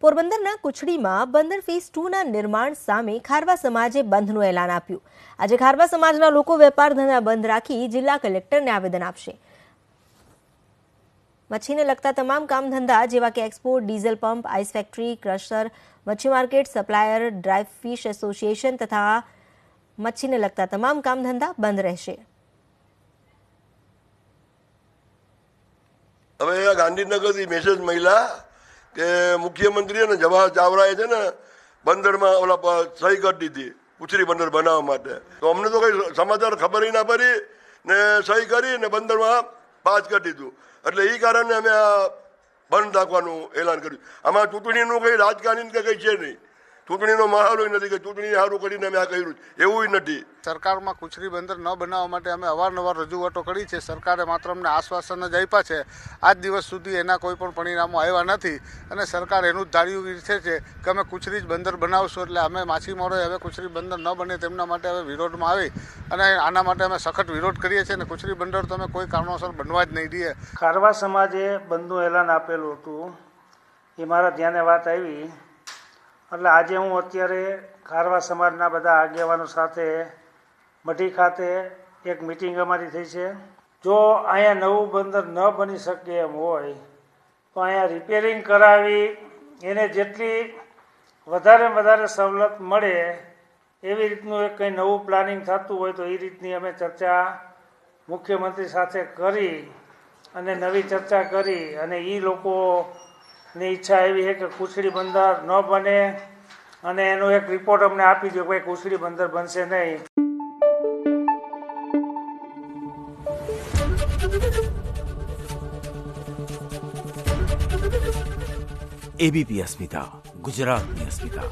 પોરબંદરના કુચડીમાં બંદર ફેઝ 2ના નિર્માણ સામે ખારવા સમાજે બંધનું એલાન આપ્યું। આજે ખારવા સમાજના લોકો વેપાર ધંધા બંધ રાખી જિલ્લા કલેક્ટરને આવેદન આપશે। મચ્છીને લગતા તમામ કામ ધંધા જેવા કે export, diesel pump, ice factory, crusher, મચ્છી market, supplier, dry fish association તથા મચ્છીને લગતા તમામ કામ ધંધા બંધ રહેશે। હવે ગાંધીનગરથી મેસેજ મળ્યા કે મુખ્યમંત્રી અને જવાહર ચાવડાએ છે ને બંદરમાં ઓલા સહી કરી દીધી ઉછરી બંદર બનાવવા માટે। તો અમને તો કઈ સમાચાર ખબર ના પડી ને સહી કરી ને બંદરમાં પાસ કરી દીધું। એટલે એ કારણે અમે આ બંધ રાખવાનું એલાન કર્યું। આમાં ચૂંટણીનું કંઈ રાજકારણી કે કંઈ છે નહીં, ચૂંટણીનો માહોલ નથી કે ચૂંટણી સારું કરીને અમે આ કર્યું, એવું નથી। સરકારમાં કુચરી બંદર ન બનાવવા માટે અમે અવારનવાર રજૂઆતો કરી છે। સરકારે માત્ર અમને આશ્વાસન જ આપ્યા છે। આજ દિવસ સુધી એના કોઈ પણ પરિણામો આવ્યા નથી અને સરકાર એનું જ ધાર્યું છે કે અમે કુચરી જ બંદર બનાવશું। એટલે અમે માછીમારોએ હવે કુચરી બંદર ન બને તેમના માટે હવે વિરોધમાં આવી અને આના માટે અમે સખત વિરોધ કરીએ છીએ અને કુચરી બંદર તો અમે કોઈ કારણોસર બનવા જ નહીં દઈએ। ખારવા સમાજે બંધનું એલાન આપેલું હતું, એ મારા ધ્યાને વાત આવી એટલે આજે હું અત્યારે ખારવા સમાજના બધા આગેવાનો સાથે મઢી ખાતે એક મિટિંગ અમારી થઈ છે। જો અહીંયા નવું બંદર ન બની શકે એમ હોય તો અહીંયા રિપેરિંગ કરાવી એને જેટલી વધારે સવલત મળે એવી રીતનું એક કંઈ નવું પ્લાનિંગ થતું હોય તો એ રીતની અમે ચર્ચા મુખ્યમંત્રી સાથે કરી અને નવી ચર્ચા કરી અને એ લોકોની ઈચ્છા એવી છે કે કુચડી બંદર ન બને અને એનો એક રિપોર્ટ અમને આપી દો કે ભાઈ કુચડી બંદર બનશે નહીં। एबीपी अस्मिता, गुजरात में अस्मिता।